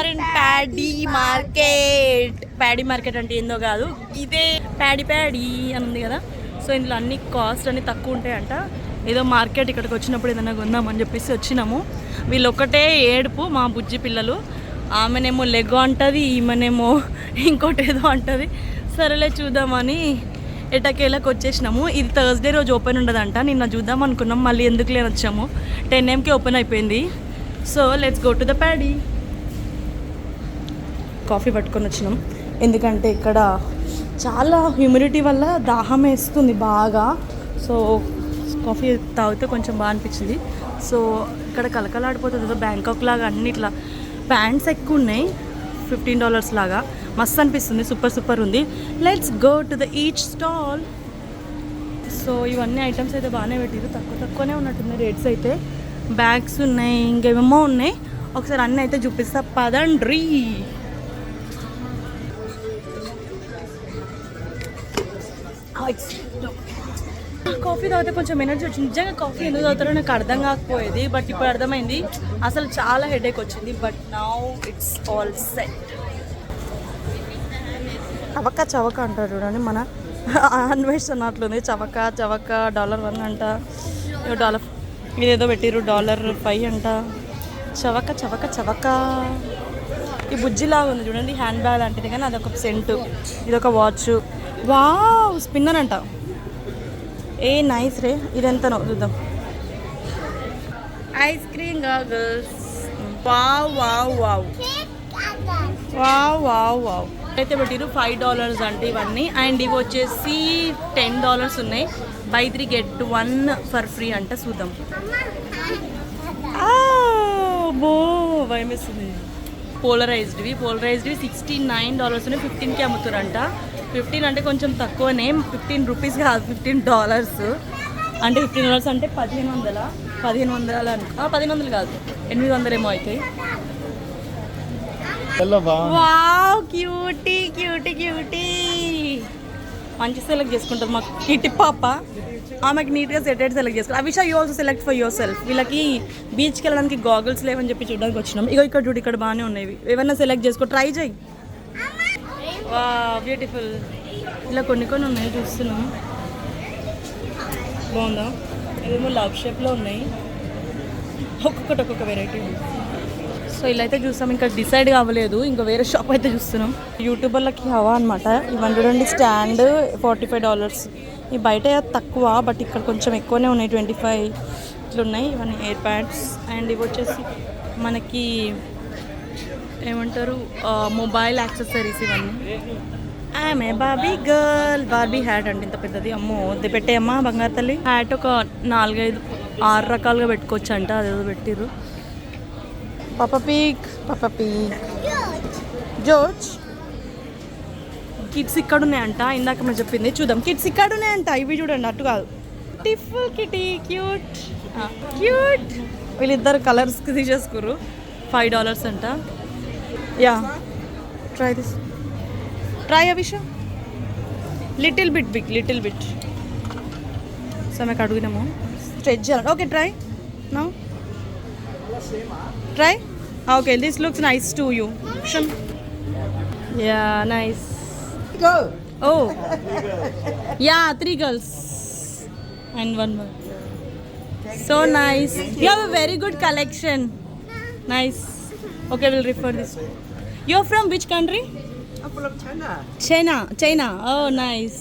We are in paddy market. Paddy market అంటే ఏందో కాదు, ఇదే ప్యాడీ అని ఉంది కదా. సో ఇందులో అన్ని కాస్ట్ అన్ని తక్కువ ఉంటాయంట. ఏదో మార్కెట్ ఇక్కడికి వచ్చినప్పుడు ఏదైనా కొందామని చెప్పేసి వచ్చినాము. వీళ్ళు ఒకటే ఏడుపు మా బుజ్జి పిల్లలు. ఆమెనేమో లెగో అంటుంది, ఈమెనేమో ఇంకోటి ఏదో అంటుంది. సరేలే చూద్దామని ఎటకేళ్ళకి వచ్చేసినాము. ఇది థర్స్డే రోజు ఓపెన్ ఉండదంట. నిన్న చూద్దాం అనుకున్నాం, మళ్ళీ ఎందుకు లేని వచ్చాము. 10 AM ఓపెన్ అయిపోయింది. So let's go to the paddy. Coffee పట్టుకొని వచ్చినాం, ఎందుకంటే ఇక్కడ చాలా హ్యూమిడిటీ వల్ల దాహం వేస్తుంది బాగా. సో కాఫీ తాగితే కొంచెం బాగా అనిపించింది. సో ఇక్కడ కలకలాడిపోతుంది ఏదో బ్యాంకాక్ లాగా. అన్ని ఇట్లా ప్యాంట్స్ ఎక్కువ ఉన్నాయి, $15 లాగా. మస్తు అనిపిస్తుంది, సూపర్ ఉంది. Let's go to the each stall. So ఇవన్నీ ఐటమ్స్ అయితే బాగానే పెట్టారు, తక్కువనే ఉన్నట్టుంది రేట్స్ అయితే. బ్యాగ్స్ ఉన్నాయి, ఇంకేమేమో ఉన్నాయి. ఒకసారి అన్నీ అయితే చూపిస్తా, పదండ్రీ. కాఫీ తాగితే కొంచెం ఎనర్జీ వచ్చింది. నిజంగా కాఫీ ఎందుకు తాగుతారో నాకు అర్థం కాకపోయేది, బట్ ఇప్పుడు అర్థమైంది. అసలు చాలా హెడేక్ వచ్చింది, but now it's all set. చవక అంటారు చూడండి, మన అన్వేషణ అట్లుంది. చవక $1 అంట, $1 ఇదేదో పెట్టిరు $5 అంట. చవక ఈ బుజ్జిలాగా ఉంది చూడండి, హ్యాండ్ బ్యాగ్ లాంటిది, కానీ అదొక సెంటు, ఇదొక వాచ్. వావ్, స్పిన్నర్ అంట. ఏ నైస్ రే. ఇదెంతనో చూద్దాం. Ice cream goggles. వావ్ అయితే పెట్టిరు $5 అంటే ఇవన్నీ. అండ్ ఇవి వచ్చేసి $10 ఉన్నాయి. buy 3 get 1 for free అంట. చూద్దాం. బో భయమేస్తుంది. పోలరైజ్డ్వి $69 ఉన్నాయి. 15కి అమ్ముతారంట. 15 అంటే కొంచెం తక్కువనే, 15 రూపీస్ కాదు, $15 అంటే $15 అంటే 1500 1500 కాదు, 800 ఏమో అవుతాయి. వావ్, క్యూటీ మంచి సెలెక్ట్ చేసుకుంటుంది మా కిట్టి పాప. ఆమెకి నీట్గా సెలెక్ట్ చేసుకుంటాం. Avisha you also select for yourself. వీళ్ళకి బీచ్కి వెళ్ళడానికి గాగుల్స్ లేవని చెప్పి చూడడానికి వచ్చినాం. ఇక్కడ చూడు, ఇక్కడ బాగానే ఉన్నాయి. ఏమన్నా సెలెక్ట్ చేసుకో, ట్రై చేయి. వా, బ్యూటిఫుల్. ఇలా కొన్ని ఉన్నాయి, చూస్తున్నాం. బాగుందా? ఇదేమో లవ్ షేప్లో ఉన్నాయి, ఒక్కొక్కటి ఒక్కొక్క వెరైటీ. సో ఇలా అయితే చూస్తాం, ఇంకా డిసైడ్ కావలేదు. ఇంకా వేరే షాప్ అయితే చూస్తున్నాం. యూట్యూబర్లకి హవా అనమాట. ఇవన్నీ చూడండి, స్టాండ్ $45. ఈ బయట తక్కువ, బట్ ఇక్కడ కొంచెం ఎక్కువనే ఉన్నాయి, 25 ఇట్లా ఉన్నాయి. ఇవన్నీ ఎయిర్ ప్యాడ్స్. అండ్ ఇవి వచ్చేసి మనకి ఏమంటారు, మొబైల్ యాక్సెసరీస్ ఇవన్నీ. ఆమె బార్బీ హ్యాట్ అంటే ఇంత పెద్దది. అమ్మో, వద్దు పెట్టేయమ్మా బంగారు తల్లి. హ్యాట్ ఒక 4-5-6 రకాలుగా పెట్టుకోవచ్చు అంట, అదేదో పెట్టిర్రు. పాపా పీక్ జోర్జ్. కిడ్స్ ఇక్కడ ఉన్నాయంట, ఇందాక మేము చెప్పింది. చూద్దాం, కిడ్స్ ఇక్కడ ఉన్నాయంట. ఇవి చూడండి, అటు కాదు. Beautiful kitty, cute. వీళ్ళిద్దరు కలర్స్కి తీసేసుకుర్రు. $5 అంట. Yeah, try this. Try Avisha. Little bit. So మేము అడిగినాము స్ట్రెచ్ చేయాలి. Okay, try now. Try? Okay, this looks nice to you. Yeah, nice. Go. Oh. Yeah, 3 girls and 1 boy. So nice. You have a very good collection. Nice. Okay, we'll refer this. You're from which country? I'm from China. Oh, nice.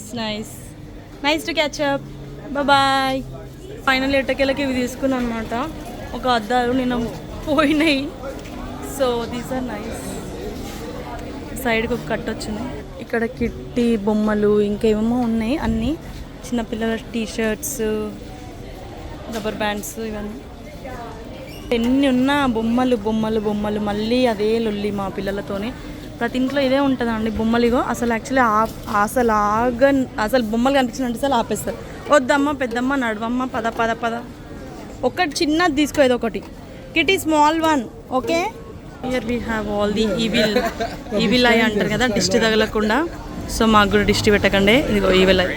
Nice to catch up. Bye. Finally, ఎట్టకేళ్ళకి ఇవి తీసుకున్నాను అనమాట. ఒక అద్దాలు నిన్న పోయినాయి. So these are nice. సైడ్కి ఒక కట్ వచ్చింది. ఇక్కడ కిట్టి బొమ్మలు ఇంకేమో ఉన్నాయి, అన్నీ చిన్నపిల్లల టీషర్ట్స్, రబ్బర్ బ్యాండ్స్, ఇవన్నీ ఎన్ని ఉన్నా బొమ్మలు. మళ్ళీ అదే లొల్లి మా పిల్లలతోనే. ప్రతి ఇంట్లో ఇదే ఉంటుందండి, బొమ్మలు. ఇగో అసలు యాక్చువల్లీ అసలు బొమ్మలు కనిపించినట్టు అసలు ఆపేస్తారు. వద్దమ్మ, పెద్దమ్మ, నడవమ్మ, పద. ఒకటి చిన్నది తీసుకో, ఏదో ఒకటి. Kitty small one. Okay, here we have all the evil eye అంటారు కదా, దిష్టి తగలకుండా. సో మాకు కూడా దిష్టి పెట్టకండి. ఇదిగో evil eye.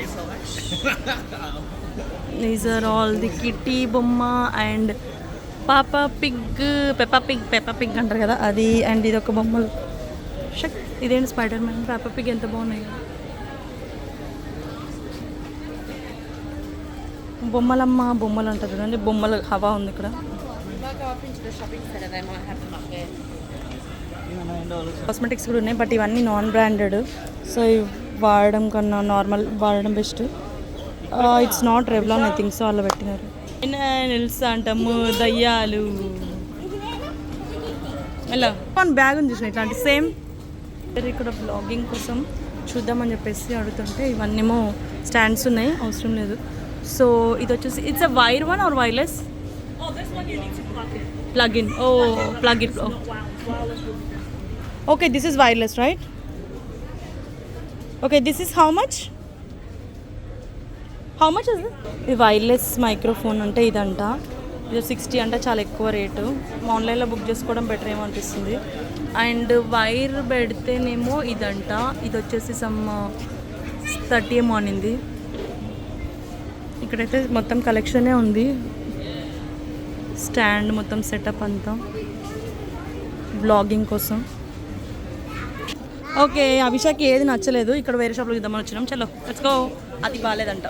These are all the kitty బొమ్మ అండ్ పాప పిగ్ పెప్పా పిగ్ అంటారు కదా అది. అండ్ ఇది ఒక బొమ్మలు షక్. ఇదేంటి స్పైడర్ మ్యాన్, పెప్పా పిగ్ ఎంత బాగున్నాయి. బొమ్మలమ్మ బొమ్మలు అంటారు చూడండి, బొమ్మలు హవా ఉంది ఇక్కడ. కాస్మెటిక్స్ కూడా ఉన్నాయి బట్ ఇవన్నీ నాన్ బ్రాండెడ్. సో ఇవి వాడడం కన్నా నార్మల్ వాడడం best. It's not Revlon I think. So అలా పెట్టినారు. నిల్స్ అంటాము, దయ్యాలు. ఎలా బ్యాగ్ ఉంది చూసిన ఇట్లాంటి సేమ్. ఇక్కడ బ్లాగింగ్ కోసం చూద్దామని చెప్పేసి అడుగుతుంటే ఇవన్నీమో స్టాండ్స్ ఉన్నాయి, అవసరం లేదు. సో ఇది వచ్చేసి it's a wire one or wireless? Plug in. Oh plug in. Okay this is wireless right? Okay this is how much is ఇది? వైర్లెస్ మైక్రోఫోన్ అంటే ఇదంట. ఇది 60 అంటే చాలా ఎక్కువ రేటు. ఆన్లైన్లో బుక్ చేసుకోవడం బెటర్ ఏమో అనిపిస్తుంది. అండ్ వైర్ పెడితేనేమో ఇదంట. ఇది వచ్చేసి సమ్ 30 ఏమో అనింది. ఇక్కడైతే మొత్తం కలెక్షనే ఉంది. స్టాండ్ మొత్తం సెటప్ అంతా బ్లాగింగ్ కోసం. ఓకే అభిషాక్కి ఏది నచ్చలేదు. ఇక్కడ వేరే షాప్లో ఇద్దామని వచ్చినాం. చలో లెట్స్ గో. అది బాగాలేదంట.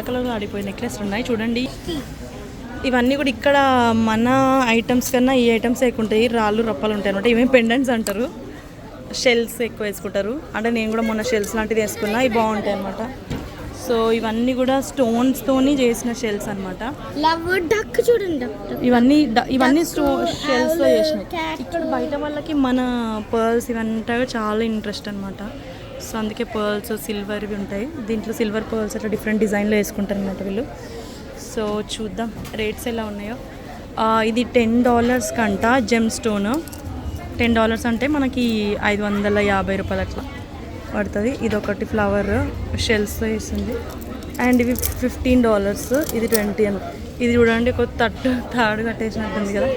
కలర్లో ఆడిపోయి నెక్లెస్లు ఉన్నాయి చూడండి. ఇవన్నీ కూడా ఇక్కడ మన ఐటమ్స్ కన్నా ఈ ఐటమ్స్ ఎక్కువ ఉంటాయి. రాళ్ళు రప్పలు ఉంటాయి అనమాట. ఇవేం పెండెంట్స్ అంటారు. షెల్స్ ఎక్కువ వేసుకుంటారు. అంటే నేను కూడా మొన్న షెల్స్ లాంటిది వేసుకున్నా. ఇవి బాగుంటాయి అనమాట. సో ఇవన్నీ కూడా స్టోన్స్తోని చేసిన షెల్స్ అనమాట. ఇవన్నీ షెల్స్లో చేసినాయి. ఇక్కడ బయట వాళ్ళకి మన పర్ల్స్ ఇవంతా చాలా ఇంట్రెస్ట్ అనమాట. సో అందుకే పర్ల్స్ సిల్వర్ ఇవి ఉంటాయి. దీంట్లో సిల్వర్ పర్ల్స్ అట్లా డిఫరెంట్ డిజైన్లో వేసుకుంటారు అనమాట వీళ్ళు. సో చూద్దాం రేట్స్ ఎలా ఉన్నాయో. ఇది $10 కంట జెమ్ స్టోన్. $10 అంటే మనకి 550 రూపాయలు అట్లా పడుతుంది. ఇది ఒకటి ఫ్లవర్ షెల్స్తో వేసింది. అండ్ ఇవి $15. ఇది 20 అని. ఇది చూడండి ఒక తాడు కట్టేసినట్టుంది కదా.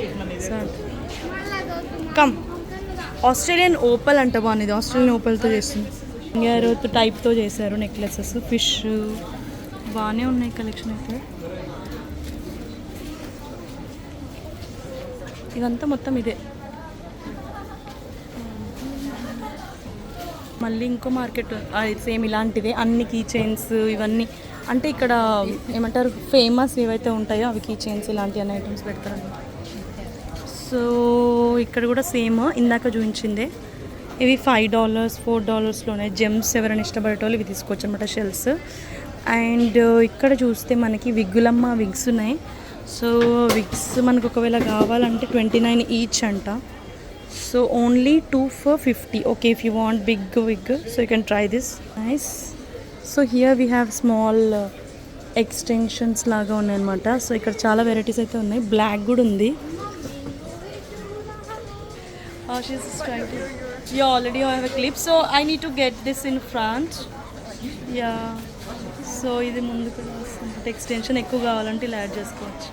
సో కమ్ ఆస్ట్రేలియన్ ఓపల్ అంట బాగుంది. ఆస్ట్రేలియన్ ఓపల్తో చేస్తుంది. ఇంగర్ టైప్తో చేశారు నెక్లెసెస్. ఫిష్ బాగానే ఉన్నాయి కలెక్షన్ అయితే. ఇదంతా మొత్తం ఇదే. మళ్ళీ ఇంకో మార్కెట్ సేమ్ ఇలాంటిదే. అన్ని కీ చైన్స్ ఇవన్నీ అంటే ఇక్కడ ఏమంటారు ఫేమస్ ఏవైతే ఉంటాయో అవి కీ చైన్స్ ఇలాంటి అన్ని ఐటమ్స్ పెడతారన్నమాట. సో ఇక్కడ కూడా సేమ్ ఇందాక చూపించిందే. ఇవి $5 $4లోనే జెమ్స్. ఎవరైనా ఇష్టపడేటోళ్ళు ఇవి తీసుకోవచ్చు అనమాట షెల్స్. అండ్ ఇక్కడ చూస్తే మనకి విగ్గులమ్మ విగ్స్ ఉన్నాయి. సో విగ్స్ మనకు ఒకవేళ కావాలంటే 29 ఈచ్ అంట. So only 2 for 50. Okay if you want big wig so you can try this. Nice. So here we have small extensions లాగా ఉన్నాయన్నమాట. సో ఇక్కడ చాలా వెరైటీస్ అయితే ఉన్నాయి. బ్లాక్ కూడా ఉంది. She's trying to. You already have a clip, so I need to get this in front. Yeah. So ఇది ముందుకు వస్తుంది. ఎక్స్టెన్షన్ ఎక్కువ కావాలంటే ఇలా యాడ్ చేసుకోవచ్చు.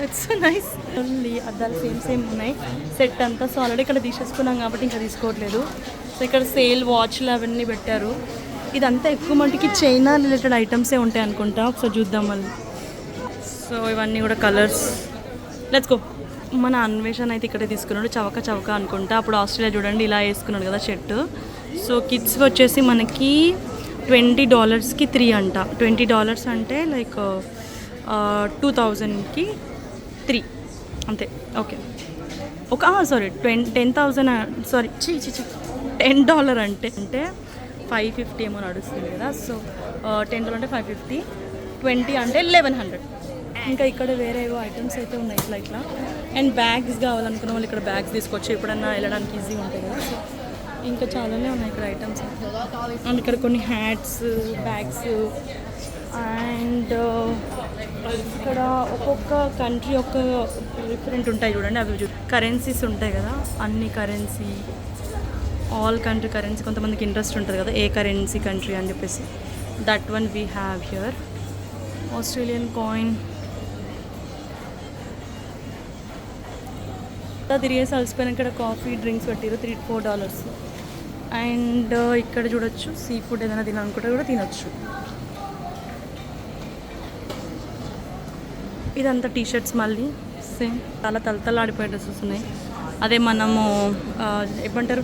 It's so nice. ఓన్లీ అద్దాలు సేమ్ ఉన్నాయి సెట్ అంతా. సో ఆల్రెడీ ఇక్కడ తీసేసుకున్నాం కాబట్టి ఇంకా తీసుకోవట్లేదు. సో ఇక్కడ సేల్ వాచ్లు అవన్నీ పెట్టారు. ఇదంతా ఎక్కువ మటుకి చైనా రిలేటెడ్ ఐటమ్సే ఉంటాయి అనుకుంటా. ఒకసారి చూద్దాం మళ్ళీ. సో ఇవన్నీ కూడా కలర్స్. Let's go. మన అన్వేషణ అయితే ఇక్కడ తీసుకున్నాడు. చవక అనుకుంటా. అప్పుడు ఆస్ట్రేలియా చూడండి ఇలా వేసుకున్నాడు కదా షర్ట్. సో కిడ్స్ వచ్చేసి మనకి $20కి 3 అంట. $20 అంటే లైక్ 2000కి 3 అంతే. ఓకే సారీ 10,000 సారీ $10 అంటే $550 ఏమో నడుస్తుంది కదా. సో $10 అంటే $550, 20 అంటే 1100. ఇంకా ఇక్కడ వేరే ఏవో ఐటమ్స్ అయితే ఉన్నాయి ఇట్లా. అండ్ బ్యాగ్స్ కావాలనుకున్న వాళ్ళు ఇక్కడ బ్యాగ్స్ తీసుకొచ్చి ఎప్పుడన్నా వెళ్ళడానికి ఈజీ ఉంటాయి కదా. సో ఇంకా చాలానే ఉన్నాయి ఇక్కడ ఐటమ్స్. అండ్ ఇక్కడ కొన్ని హ్యాట్స్ బ్యాగ్స్. అండ్ ఇక్కడ ఒక్కొక్క కంట్రీ ఒక్క డిఫరెంట్ ఉంటాయి చూడండి. అవి కరెన్సీస్ ఉంటాయి కదా. అన్ని కరెన్సీ ఆల్ కంట్రీ కరెన్సీ. కొంతమందికి ఇంట్రెస్ట్ ఉంటుంది కదా ఏ కరెన్సీ కంట్రీ అని చెప్పేసి. That one we have here. Australian coin. తిరిగేసి అలసిపోయిన ఇక్కడ కాఫీ డ్రింక్స్ పెట్టారు $3-4. అండ్ ఇక్కడ చూడొచ్చు సీ ఫుడ్ ఏదైనా తినాలనుకుంటే కూడా తినొచ్చు. ఇదంతా టీ షర్ట్స్ మళ్ళీ సేమ్ చాలా తలతలాడిపోయే డ్రెస్సెస్ ఉన్నాయి. అదే మనము ఏమంటారు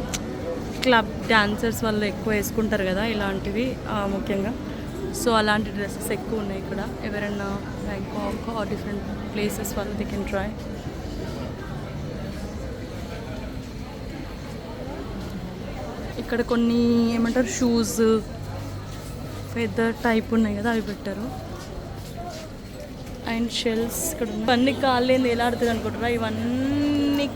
క్లబ్ డాన్సర్స్ వాళ్ళు ఎక్కువ వేసుకుంటారు కదా ఇలాంటివి ముఖ్యంగా. సో అలాంటి డ్రెస్సెస్ ఎక్కువ ఉన్నాయి ఇక్కడ. ఎవరైనా బ్యాంకాక్ ఆర్ డిఫరెంట్ ప్లేసెస్ వాళ్ళు దే కెన్ ట్రై. ఇక్కడ కొన్ని ఏమంటారు షూస్ ఫెదర్ టైప్ ఉన్నాయి కదా అవి పెట్టారు. అండ్ షెల్స్ ఇక్కడ ఉన్నాయి. ఇవన్నీ కాళ్ళేంది ఎలా ఆడుతుంది అనుకుంటారా, ఇవన్నీ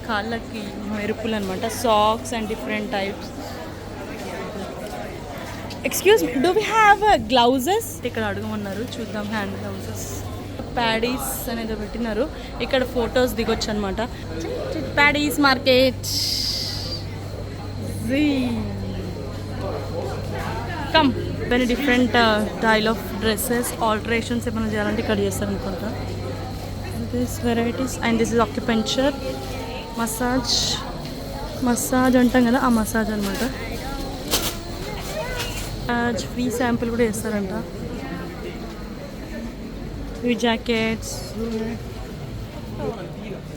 కాళ్ళకి మెరుపులు అనమాట. Socks and different types. Excuse me, do we have gloves? ఇక్కడ అడగమన్నారు, చూద్దాం. హ్యాండ్ గ్లౌజెస్, ప్యాడీస్ అనేది పెట్టినారు. ఇక్కడ ఫొటోస్ దిగొచ్చు అనమాట. Paddy's market. Come very different style of dresses alterations ఏమైనా చేయాలంటే ఇక్కడ చేస్తారు అనుకుంటా. This varieties. And this is acupuncture, massage అంటాం కదా, ఆ మసాజ్ అనమాట. ఫ్రీ శాంపుల్ కూడా చేస్తారంట. ఇవి jackets,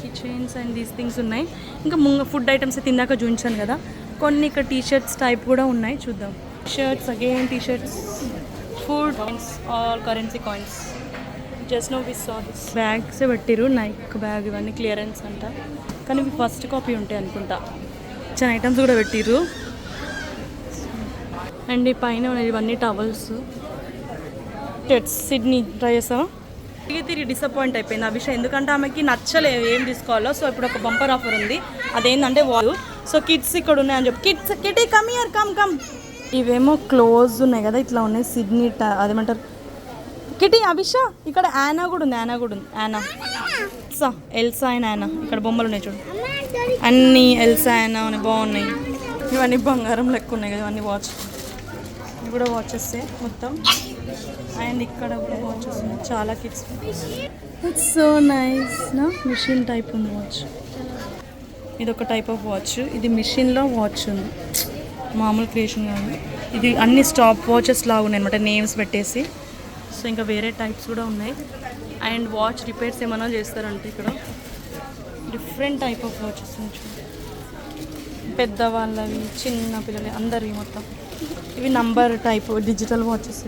kitchens and these things ఉన్నాయి. ఇంకా ఫుడ్ ఐటమ్స్ తిందాక చూపించాను కదా, కొన్ని ఇక్కడ టీ షర్ట్స్ టైప్ కూడా ఉన్నాయి. చూద్దాం. Shirts again, T shirts, food, all currency coins. Just no we saw this. Bags పెట్టిరు, నైక్ బ్యాగ్, ఇవన్నీ క్లియరెన్స్ అంట. కానీ ఇవి ఫస్ట్ కాపీ ఉంటాయి అనుకుంటా. చిన్న ఐటమ్స్ కూడా పెట్టిరు. అండ్ ఈ పైన ఉన్నాయి ఇవన్నీ టవల్స్. సిడ్నీ ట్రై చేస్తావా? తిరిగి డిసప్పాయింట్ అయిపోయింది అభిష, ఎందుకంటే ఆమెకి నచ్చలేదు ఏం తీసుకోవాలో. సో ఇప్పుడు ఒక బంపర్ ఆఫర్ ఉంది, అదేంటంటే వాళ్ళు. సో కిడ్స్ ఇక్కడ ఉన్నాయని చెప్పి, కిటీ కమ్ హియర్, కమ్. ఇవేమో క్లోజ్ ఉన్నాయి కదా, ఇట్లా ఉన్నాయి. సిడ్నీ అదేమంటారు కిటీ. అభిష ఇక్కడ యానా కూడా ఉంది. Yana Elsa and Yana. ఇక్కడ బొమ్మలు ఉన్నాయి చూడు, అన్నీ ఎల్సా యానా ఉన్నాయి, బాగున్నాయి. ఇవన్నీ బంగారం లెక్క ఉన్నాయి కదా, ఇవన్నీ వాచ్. ఇవి కూడా వాచెస్ మొత్తం. అండ్ ఇక్కడ కూడా వాచెస్ ఉన్నాయి చాలా కిడ్స్. ఇట్స్ సో నైస్ నా. మిషన్ టైప్ ఉంది వాచ్. ఇది ఒక టైప్ ఆఫ్ వాచ్. ఇది మిషన్లో వాచ్ ఉంది, మామూలు క్రియేషన్ కాదు. ఇది అన్ని స్టాప్ వాచెస్ లాగా ఉన్నాయి అనమాట, నేమ్స్ పెట్టేసి. సో ఇంకా వేరే టైప్స్ కూడా ఉన్నాయి. అండ్ వాచ్ రిపేర్స్ ఏమైనా చేస్తారంటే ఇక్కడ డిఫరెంట్ టైప్ ఆఫ్ వాచెస్ ఉన్నాయి. పెద్దవాళ్ళవి, చిన్న పిల్లలు, అందరివి మొత్తం. ఇవి number type digital watches.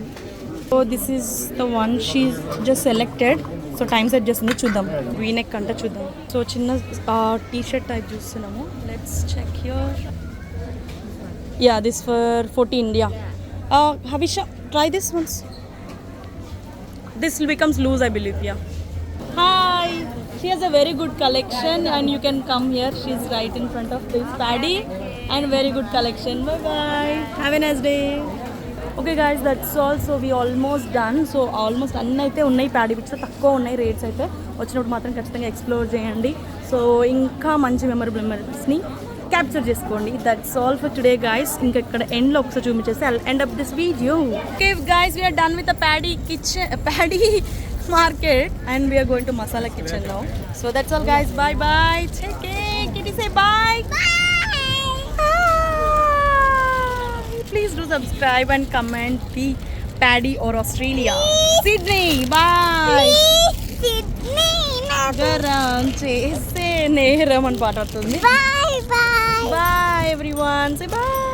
So this is the one she just selected. So time set చేస్తుంది, చూద్దాం. వీనెక్ అంటే చూద్దాం. సో చిన్న టీ షర్ట్ టైప్ చూస్తున్నాము. Let's check here. Ya, this for 14. Ya, Havisha, try this once. This becomes loose, I believe. Yeah. Hi. She has a very good collection, and you can come here. She's right in front of this paddy, and very good collection. Bye bye. Have a nice day. Okay guys, that's all. So we almost done. So almost అన్నీ అయితే ఉన్నాయి. Paddy bits తక్కువ ఉన్నాయి rates అయితే. వచ్చినప్పుడు మాత్రం ఖచ్చితంగా explore చేయండి. సో ఇంకా మంచి మెమరబుల్స్ని క్యాప్చర్ చేసుకోండి. That's all for today guys. ఇంకా ఇక్కడ ఎండ్లో ఒకసారి చూపించేసి I end up this video. Okay guys, we're done with Paddy market and we're going to masala kitchen now. So that's all guys. Bye bye. Take care. Kitty say bye. Please do subscribe and comment the Paddy or Australia. Sydney. Bye. Sydney. Garam chese neram an paata vastundi. Bye bye. Bye everyone. Say bye.